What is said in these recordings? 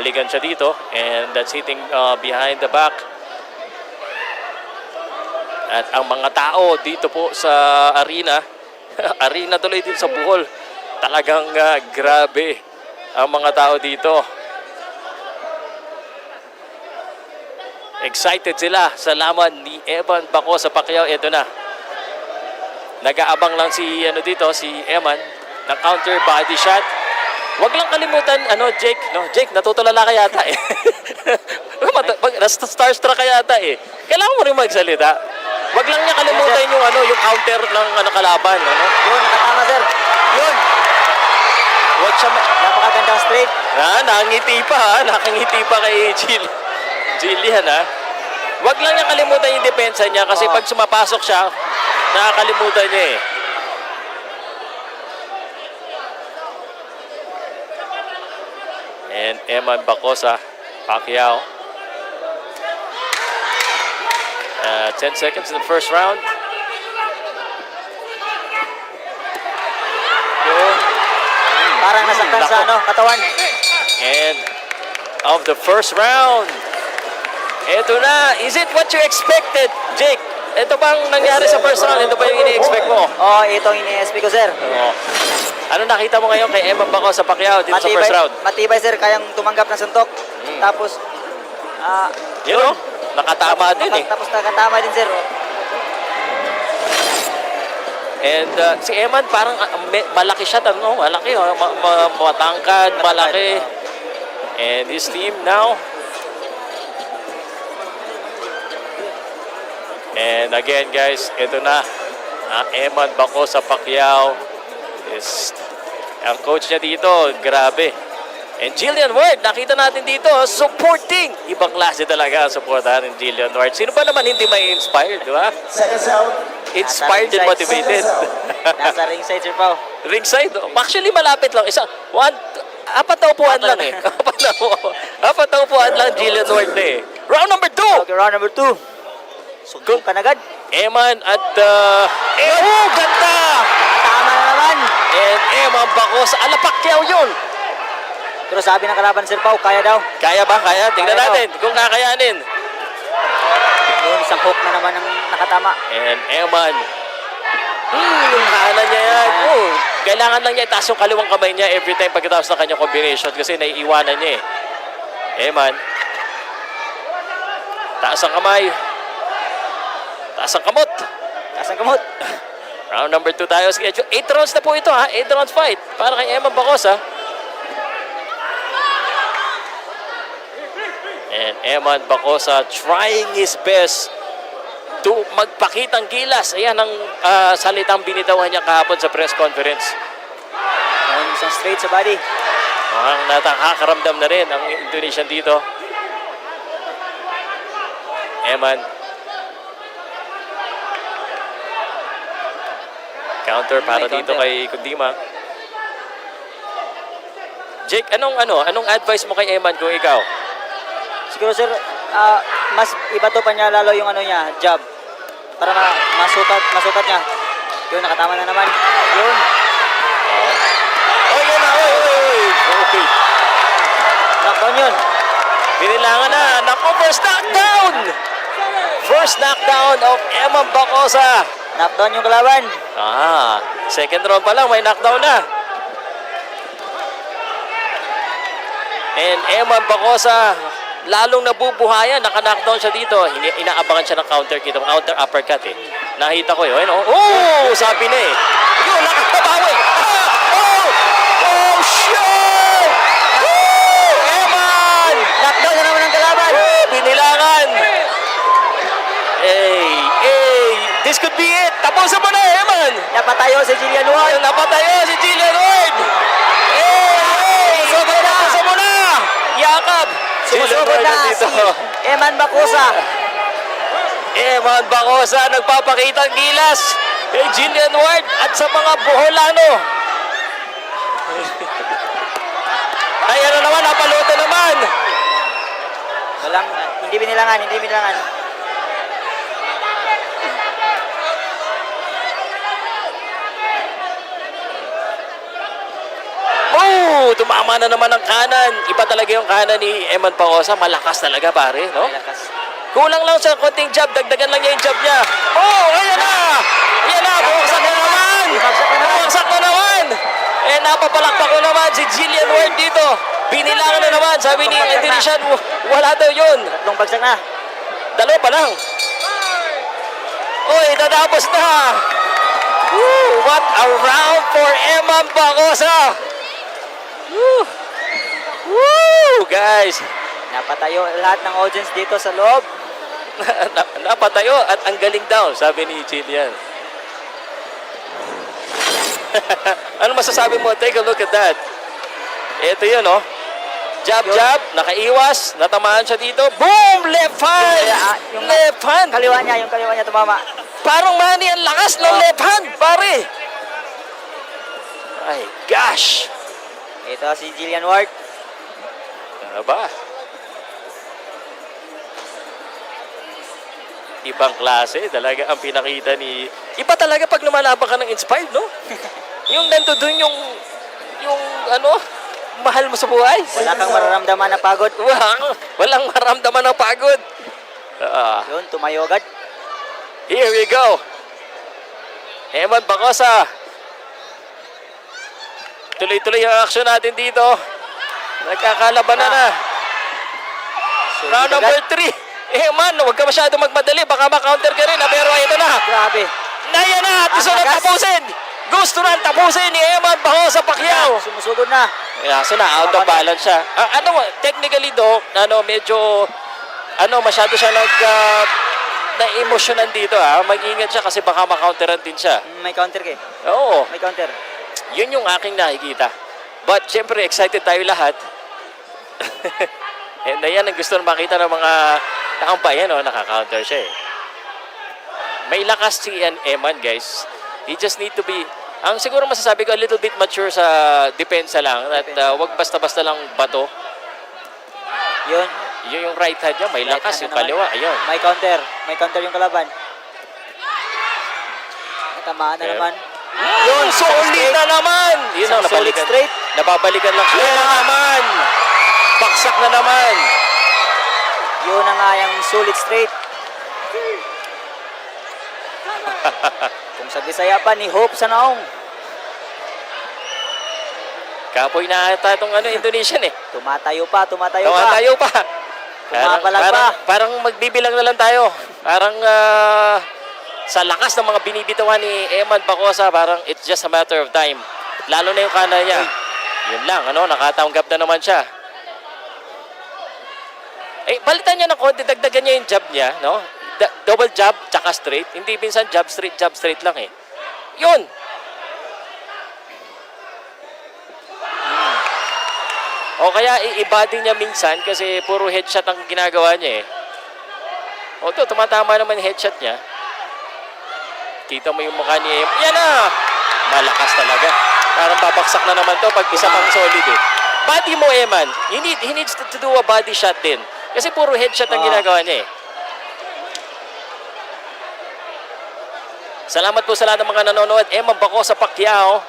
Balikan siya dito and that's hitting behind the back. At ang mga tao dito po sa arena, arena tuloy dito sa Bohol, talagang grabe ang mga tao dito. Excited sila sa laban ni Eman Baco sa Pacquiao. Ito na. Nag-aabang lang si si Eman ng counter body shot. Wag lang kalimutan Jake, no? Jake, natutulala ka yata eh. Starstruck ka yata eh. Kailangan mo rin magsalita. Wag lang niya kalimutan yung counter ng kalaban, Yun, nakatama sir. Yun. Wag siya Napakagandang straight. nakangiti pa nakangiti pa kay Jillian Wag lang niya kalimutan yung depensa niya kasi pag sumapasok siya, nakakalimutan niya eh. And Eman Baco sa Pacquiao. 10 seconds in the first round. Yun. Parang nasaktan sa katawan. And of the first round. Ito na. Is it what you expected, Jake? Ito bang nangyari sa first round? Ito ba yung ini-expect mo? Itong ini-expect ko sir. Ano nakita mo ngayon kay Eman Baco sa Pacquiao dito sa first round? Matibay sir, kayang tumanggap ng suntok. Tapos, nakatama din eh. Tapos nakatama din sir. And si Eman parang malaki siya, malaki, matangkad, malaki. And his team now. And again guys, ito na. Eman Baco sa Pacquiao. Ang coach niya dito, grabe. And Jillian Ward, nakita natin dito, supporting. Ibang klase talaga ang supportahan ng Jillian Ward. Sino ba naman hindi may inspired, di ba? Inspired and motivated. Nasa ringside, Sir Pao. Ringside? Actually, malapit lang. Apat na upuan lang eh. Apat na upuan lang Jillian Ward eh. Round number 2! Okay, round number 2. Sugtong kanagad. Eman at... ganda! Nakatama na naman. And Eman Baco sa Pacquiao yun. Pero sabi ng kalaban, Sir Pao, kaya daw. Kaya ba? Kaya? Tingnan natin kung kakayanin. Yun, isang hook na naman ang nakatama. And Eman. Yung kanan niya yan. Kailangan lang niya itaas yung kaliwang kamay niya every time pagkatapos ng kanyang combination kasi naiiwanan niya eh. Eman. Taas ang kamay. Taas ang kamot. Taas ang kamot. Round number 2 tayo. 8 rounds na po ito 8 rounds fight. Para kay Eman Baco And Eman Baco trying his best to magpakitang gilas. Ayan ang salitang binitawan niya kahapon sa press conference. Isang straight sa body. Mukhang nakakaramdam na rin ang Indonesian dito. Eman. Counter para dito kay Kundima. Jake, anong advice mo kay Eman kung ikaw? Siguro sir, mas iba to pa niya lalo yung niya, jab. Para masukat niya. Yun, nakatama na naman. Yun. Yun na, okay. Knockdown yun. Binilangan na. Naku, first knockdown! First knockdown of Eman Baco Knockdown yung kalaban. second round pa lang, may knockdown na. And Eman Baco lalong nabubuhayan, naka-knockdown siya dito. Inaabangan siya ng counter counter uppercut eh. Nakita ko yun. Sabi na eh. Yun, nakakabawi. Shit! Eman! Knockdown na naman ang kalaban. Binilangan. This could be it. Tapusin mo na, Eman. Napatayo si Jillian Ward. Napatayo si Jillian Ward. Tapusin mo na. Yakap. Sumusugod na si Eman Baco. Eman Baco nagpapakita ng gilas kay Jillian Ward at sa mga Boholano. Ay, naman, napaluto naman. Hindi binilangan. tumama na naman ang kanan. Iba talaga yung kanan ni Eman Bacosa. Malakas talaga, pare, no? May lakas. Kulang lang sa konting jab. Dagdagan lang niya yung jab niya. Oh, ayan na! Ayan na! Bumagsak na naman! Bumagsak na naman! Eh, napapalakpak ko naman si Jillian Ward dito. Binilangan na naman. Sabi ni Indonesian, wala daw yun. Tatlong bagsak na. Dalawa pa lang. Uy, tatapos na. Woo, what a round for Eman Bacosa. Woo. Woo, guys. Napatayo lahat ng audience dito sa loob. Napatayo at ang galing daw, sabi ni Jillian. Ano masasabi mo? Take a look at that. Ito yun, oh. Jab, Yun. jab, nakaiwas, natamaan siya dito. Boom! Left hand! Yung Left hand! kaliwa niya tumama. Parang Manny, ang lakas ng left hand, pare! Ay, gosh! Ito si Jillian Ward. Ano ba? Ibang klase, talaga ang pinakita ni... Iba talaga pag lumalaban ka ng inspired, no? Yung nandoon yung ano, mahal mo sa buhay. Wala kang mararamdaman na pagod. Walang maramdaman ng pagod. Ah, Yun, tumayo agad. here we go. Eman Bacosa. Tuloy-tuloy ang action natin dito. Nagkakalabanan na. Sulit Round agad. number 3. Eman, huwag ka masyado magmadali. Baka ma-counter ka rin. Pero ito na. Grabe. Naya na. At gusto na lakas. tapusin. Gusto na tapusin ni Eman Bacosa Pacquiao. Sumusugod na. Kaso na, out of balance siya. Ano, technically, Doc, medyo, masyado siya na-emosyonan dito, ha. Mag-ingat siya kasi baka ma-counteran din siya. May counter ka eh. Oo, May counter. yun yung aking nakikita. But, syempre, excited tayo lahat. And ayan, ang gusto na makita ng mga nakampay, nakaka-counter siya eh. May lakas si Eman, guys. He just need to be, ang siguro masasabi ko, a little bit mature sa depensa lang. At wag basta-basta lang bato. Yun. Yun yung right hand niya, may Right lakas. hand Yung na naman. kaliwa, ayun. May counter. May counter yung kalaban. Natamaan na Okay. naman. Yun, solid na naman! Yun ang Isang solid nabalikan. straight. Nababalikan lang siya. Yun na naman! Baksak na naman! Yun na nga yung solid straight. Kung sa Bisaya pa ni Hope sa naong. Kapoy na ata itong Indonesian eh. Tumatayo pa. Tayo pa. Pumapalag pa. Parang magbibilang na lang tayo. Parang sa lakas ng mga binibitawan ni Eman Bacosa, parang it's just a matter of time. Lalo na yung kanan niya. Yun lang, nakatanggap na naman siya. Eh, balitan niya ng konti, dagdagan niya yung jab niya, no? Double jab, tsaka straight. Hindi minsan jab straight lang eh. Yun! O kaya i-body niya minsan kasi puro headshot ang ginagawa niya eh. O to, tumatama naman yung headshot niya. Kita mo yung mukha ni Eman. Yan na! Malakas talaga. Parang babaksak na naman to pag isa pang solid eh. Body mo, Eman. He needs to do a body shot din. Kasi puro headshot ang ginagawa niya eh. Salamat po sa lahat ng mga nanonood. Eman Bacosa Pacquiao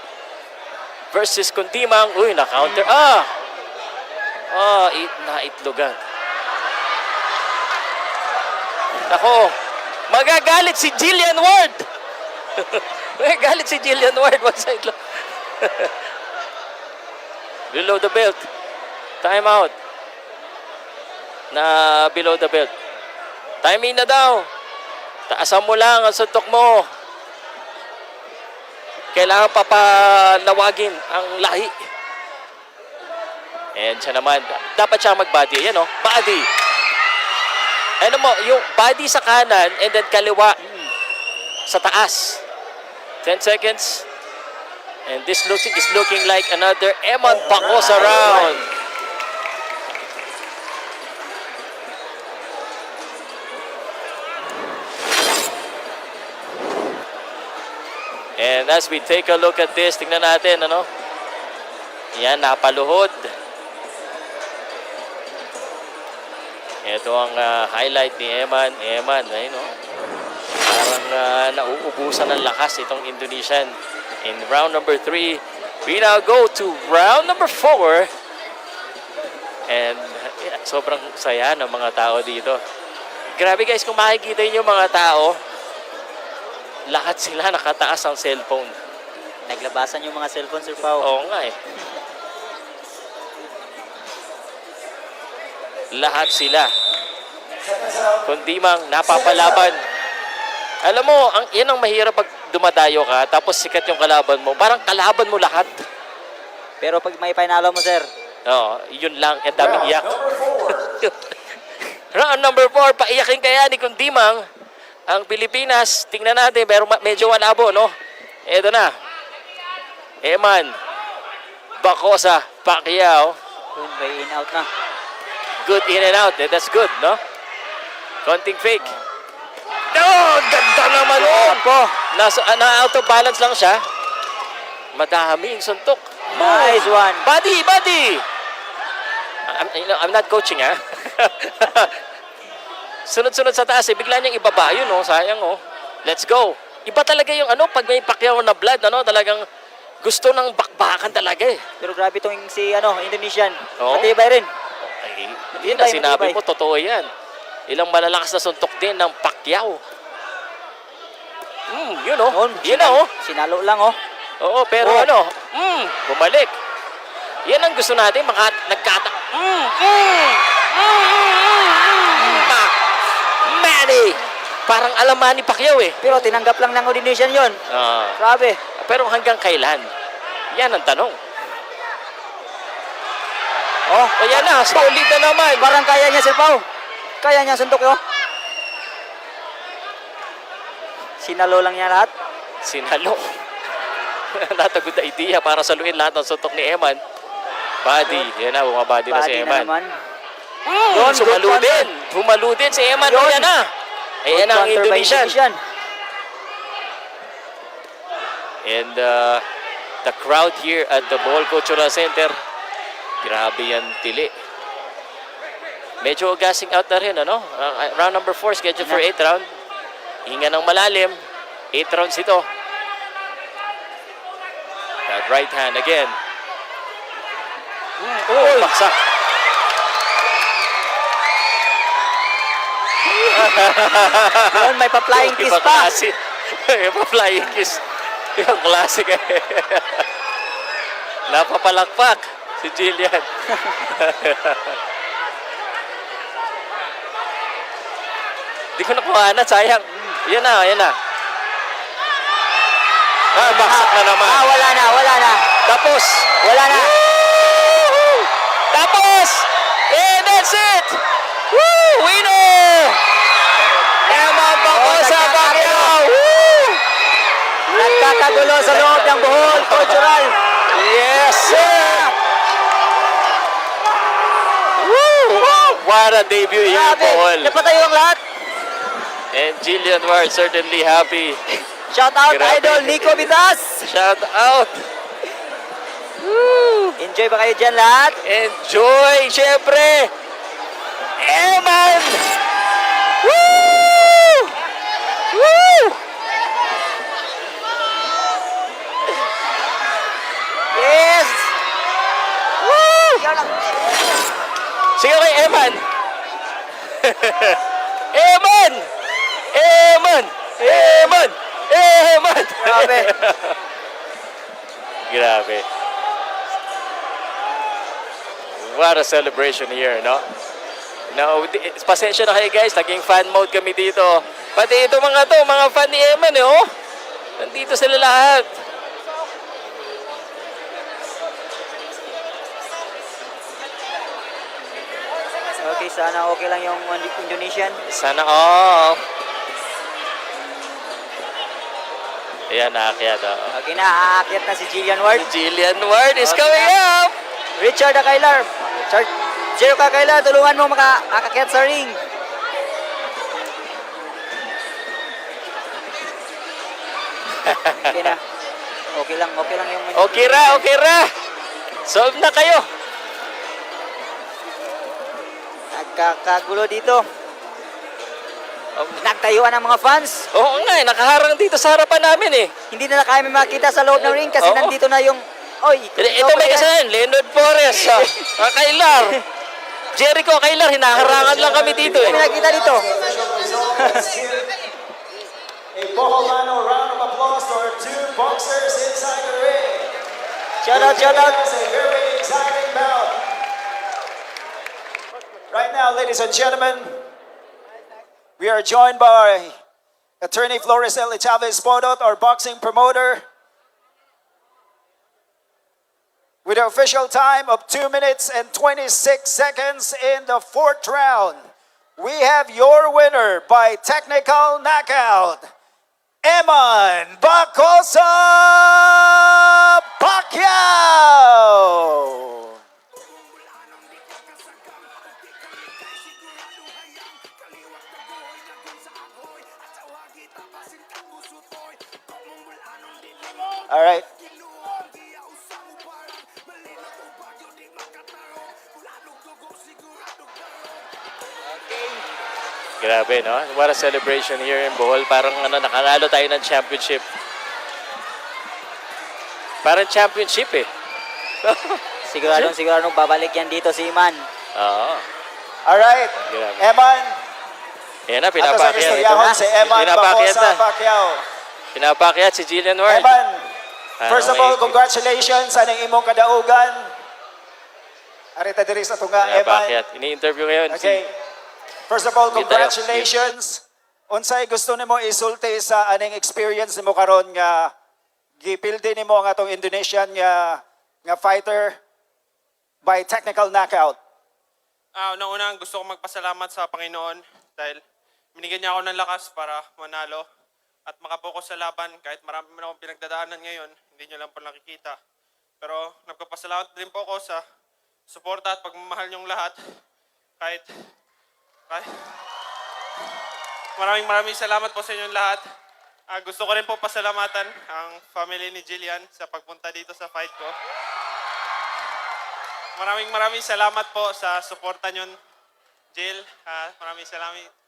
versus Kuntimang. Uy, na-counter. Naitlogan. Ako, magagalit si Jillian Ward. Magagalit si Jillian Ward. One side lang. Below the belt. Time out. Na below the belt. Timing na daw. Taasan mo lang ang suntok mo. Kailangan papalawagin ang lahi. And siya naman, dapat siya mag-body. Ayan o, body. Ano mo, yung body sa kanan and then kaliwa sa taas. 10 seconds. And this is looking like another Eman Bacosa round. And as we take a look at this, tingnan natin, Yan, napaluhod. Ito ang highlight ni Eman. Eman, ayun, Parang nauubusan ng lakas itong Indonesian. In round number 3, We now go to round number 4. And sobrang saya ng mga tao dito. Grabe guys, kung makikita niyo yung mga tao, lahat sila nakataas ang cellphone. Naglabasan yung mga cellphone, Sir Pao. Oo nga eh. Lahat sila. Kundi mang napapalaban. Alam mo, yan ang mahirap pag dumadayo ka, tapos sikat yung kalaban mo. Parang kalaban mo lahat. Pero pag may panalo mo, Sir, Oo, yun lang. Ang daming iyak. Round number 4, paiyakin kaya ni Kundimang ang Pilipinas. Tingnan natin, pero medyo malabo, no? Eto na. Eman, Bacosa, Pacquiao. yun, may in-out na. Good in and out. That's good, no? Konting fake. No! Ganda naman yun! Na-out of balance lang siya. Madaming suntok. Nice one. Body! I'm not coaching, ha? Sunod-sunod sa taas, eh. Bigla niyang ibaba yun, oh. Sayang, oh. Let's go. Iba talaga yung ano, pag may Pacquiao na blood, ano, talagang gusto ng bakbakan talaga, eh. Pero grabe itong si Indonesian. Oo. Matibay rin. Ay, yun na sinabi matibay. mo, totoo yan. Ilang malalakas na suntok din ng Pacquiao. Yun, oh. Yun na, oh. Sinalo lang, oh. Oo, pero Oh. ano, bumalik. Yan ang gusto natin, nagkata... Manny! Parang alaman ni Pacquiao, eh. Pero tinanggap lang ng Indonesian yon. Grabe. Pero hanggang kailan? Yan ang tanong. Oh, O yan na, solid na naman. parang kaya niya, Sir Pao. Kaya niya suntok, oh. Sinalo lang niya lahat. Sinalo. Not a good idea para saluin lahat ng suntok ni Eman. Body. Yan na, bumabody na si Body na Eman. naman. Yun, sumalo good din. Bumalo din si Eman. Yun. Yan na. Ayan Good ang counter by Indonesian. And the crowd here at the Bohol Cultural Center, grabe yan tili. Medyo gassing out na rin, ano? Round number 4, scheduled for 8 round. Hinga ng malalim. 8 rounds ito. That right hand again. Baksak. Yun, may pa-flying kiss pa. May pa-flying kiss. Yung classic eh. Napapalakpak si Jillian. Di ko nakuha na, sayang. Yan na, yan na. Baksak na naman. Wala na. Tapos. Wala na. Woo! Tapos. And that's it. Woo! Winner! Eman Bacosa Pacquiao. Woo! Nagkakagulo sa loob ng Bohol Cultural. Yes, sir! Woo! What a debut here in Grabe, Bohol. napatayo ang lahat. And Jillian Ward certainly happy. Shout out Grabe. Idol Nico Vitas. Shout out. Woo! Enjoy ba kayo dyan lahat? Enjoy, syempre. Eman! Woo! Woo! Yes! Woo! Yan lang. Sige kay Eman. Eman! Eman! Eman! Eman! Grabe. Grabe. What a celebration here, no? No, pasensya na kayo guys, naging fan mode kami dito. Pati ito mga fan ni Eman, eh, oh. Nandito sila lahat. Okay, sana okay lang yung Indonesian. Sana all. Ayan, naakyat. Okay na, aakyat na si Jillian Ward. Jillian Ward is Okay coming na. up. Richard Akailar. Richard, Jero Akailar, tulungan mo makaakyat sa ring. Okay na. Okay lang yung... Okay ra. Solve na kayo. Nagkakagulo dito. Nagtayuan ang mga fans. Oo nga, nakaharang dito sa harapan namin eh. Hindi na kami makita sa loob ng ring kasi Oo. nandito na yung Oy, Ito may kasalanan, Leonard Flores, Kailar. Jericho, Kailar, hinaharangan lang kami dito Kami eh. nakita dito. A Boholano round of applause to our two boxers inside the ring. Shout out, shout out. It's a very exciting bout. Right now, ladies and gentlemen, we are joined by Attorney Flores L. Chavez Podot, our boxing promoter, with an official time of 2 minutes and 26 seconds in the fourth round. We have your winner by technical knockout, Eman Bacosa Pacquiao. All right. Grabe, no? What a celebration here in Bohol. Parang nakalalo tayo ng championship. Parang championship eh. Siguradong babalik yan dito si Iman. Oo. All right. Grabe. Eman, Yan na, ato sa pinapakyat. istoryahon si Eman Pinapakyat Bacosa na. Pacquiao. Pinapakyat si Jillian Ward. Eman, first of all, congratulations sa ning imong kadaugan. Arita diri sa tunga, Eman. Pinapakyat. Ini-interview ngayon. Okay. First of all, Kita- congratulations. Unsay gusto nimo isulti sa aning experience nimo karon nga gipildi nimo ang atong Indonesian nga fighter by technical knockout. Unang-unang gusto kong magpasalamat sa Panginoon dahil binigyan niya ako ng lakas para manalo at makapokus sa laban kahit marami man akong pinagdadaanan ngayon, hindi niyo lang po nakikita. Pero nagpapasalamat din po ako sa suporta at pagmamahal niyong lahat kahit maraming salamat po sa inyong lahat. Gusto ko rin po pasalamatan ang family ni Jillian sa pagpunta dito sa fight ko. Maraming salamat po sa suporta niyo, Jill.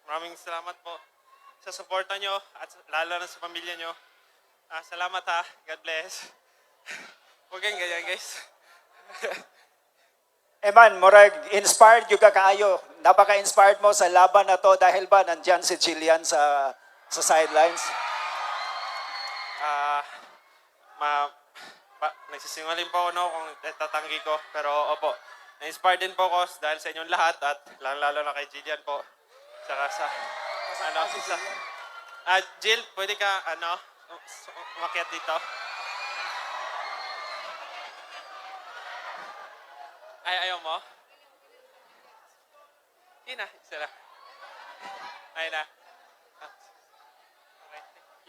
Maraming salamat po sa suporta niyo at lalo na sa pamilya niyo. Salamat ha. God bless. Huwag kayong ganyan, guys. Eman, murag inspired yung kaayo. Napaka-inspired mo sa laban na to dahil ba nandyan si Jillian sa sidelines? Nagsisingaling po ako no, kung tatanggi ko. Pero opo, na-inspired din po ako dahil sa inyong lahat at lalo na kay Jillian po. Saka Jill, pwede ka umakyat dito? Ayaw mo? Yun na, isa na. Ayun na. Okay.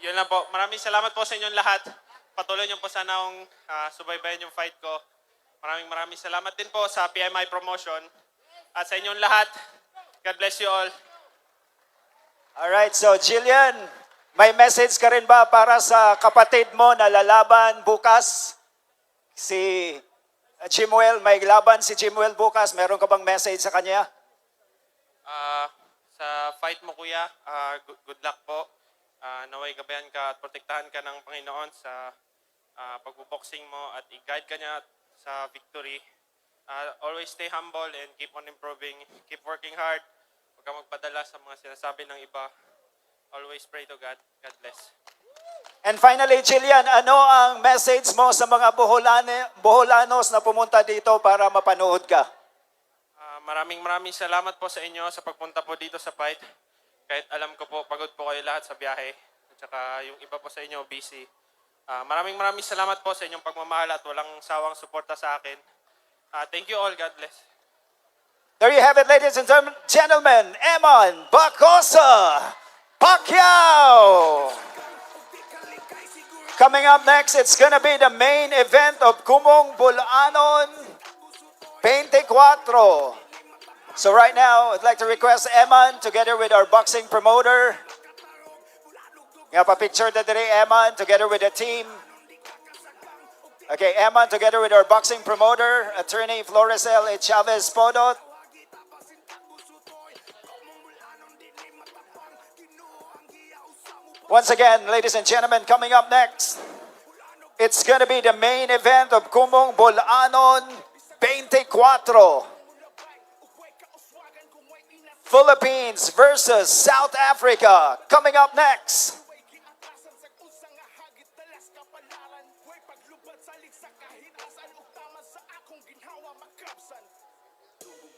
Yun lang po. Maraming salamat po sa inyong lahat. Patuloy niyo po sana akong subaybayan yung fight ko. Maraming salamat din po sa PMI Promotion. At sa inyong lahat, God bless you all. Alright, so Jillian, may message ka rin ba para sa kapatid mo na lalaban bukas? Si Chimuel, may laban si Chimuel bukas. Meron ka bang message sa kanya? Sa fight mo kuya, good luck po. Naway gabayan ka at protektahan ka ng Panginoon sa pagbuboxing mo at i-guide ka niya sa victory. Always stay humble and keep on improving. Keep working hard. Huwag kang magpadala sa mga sinasabi ng iba. Always pray to God. God bless. And finally, Jillian, ano ang message mo sa mga Boholanos na pumunta dito para mapanood ka? Maraming salamat po sa inyo sa pagpunta po dito sa fight. Kahit alam ko po, pagod po kayo lahat sa biyahe. At saka yung iba po sa inyo, busy. Maraming salamat po sa inyong pagmamahal at walang sawang suporta sa akin. Thank you all. God bless. There you have it, ladies and gentlemen. Eman Bacosa Pacquiao. Coming up next, it's gonna be the main event of Kumong Bulanon 24. So right now, I'd like to request Eman together with our boxing promoter. Nga pa-picture na diri, Eman, together with the team. Okay, Eman together with our boxing promoter, Attorney Flores L. Chavez Podot. Once again, ladies and gentlemen, coming up next, it's gonna be the main event of Kumong Bolanon 24. Philippines versus South Africa. Coming up next.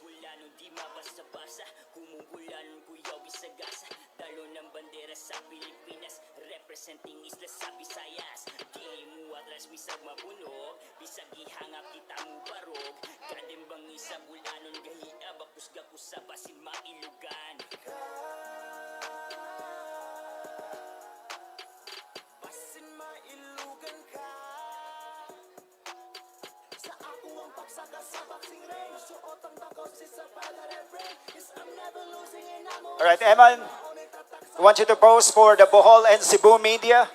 Bulanon di mabasa-basa, kumubulanon kuyaw isagasa. Dalo ng bandera sa Pilipinas, representing Isla sa Visayas. Di mo atras bisag mabunog, bisag ihangap kita mo barog. Kadimbang isa bulanon gahiya, bapus gapus sa basin mailugan. Basin mailugan ka. Sa ako ang pagsaka sa boxing ring, suot ang takot sa palare ring. Yes, I'm never losing and I'm All right, Eman, I want you to pose for the Bohol and Cebu media.